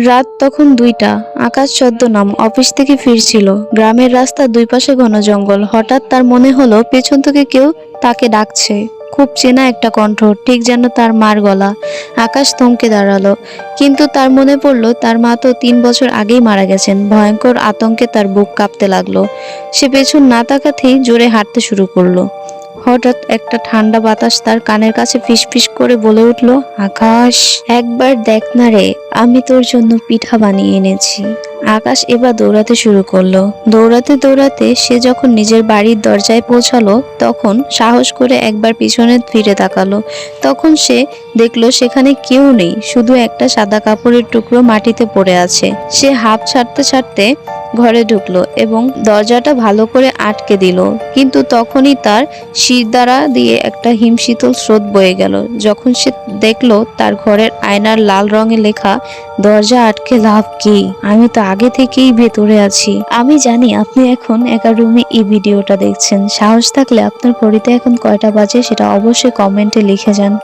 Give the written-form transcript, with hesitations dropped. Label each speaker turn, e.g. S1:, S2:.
S1: রাত তখন 2টা। আকাশ ছদ্মনাম অফিস থেকে ফিরছিল। গ্রামের রাস্তা দুই পাশে ঘন জঙ্গল। হঠাৎ তার মনে হলো পেছন থেকে কেউ তাকে ডাকছে। খুব চেনা একটা কণ্ঠ, ঠিক যেন তার মার গলা। আকাশ থমকে দাঁড়ালো, কিন্তু তার মনে পড়লো তার মা তো 3 বছর আগেই মারা গেছেন। ভয়ঙ্কর আতঙ্কে তার বুক কাঁপতে লাগলো। সে পেছন না তাকাতেই জোরে হাঁটতে শুরু করলো। হঠাৎ একটা ঠান্ডা বাতাস তার কানের কাছে ফিসফিস করে বলে উঠল, আকাশ, একবার দেখ না রে, আমি তোর জন্য পিঠা বানিয়ে এনেছি। আকাশ এবার দৌড়াতে শুরু করলো। দৌড়াতে দৌড়াতে সে যখন নিজের বাড়ির দরজায় পৌঁছালো, তখন সাহস করে একবার পিছনে ফিরে তাকালো। তখন সে দেখলো সেখানে কেউ নেই, শুধু একটা সাদা কাপড়ের টুকরো মাটিতে পড়ে আছে। সে হাঁপ ছাড়তে ছাড়তে ঘরে ঢুকলো এবং দরজাটা ভালো করে আটকে দিল। কিন্তু তখনই তার শিরদাঁড়া দিয়ে একটা হিমশীতল স্রোত বয়ে গেল, যখন সে দেখলো তার ঘরের আয়নার লাল রঙে লেখা, দরজা আটকে লাভ কি, আমি তো আগে থেকেই ভেতরে আছি। আমি জানি আপনি এখন একা রুমে এই ভিডিওটা দেখছেন। সাহস থাকলে আপনার ঘড়িতে এখন কয়টা বাজে সেটা অবশ্যই কমেন্টে লিখে যান।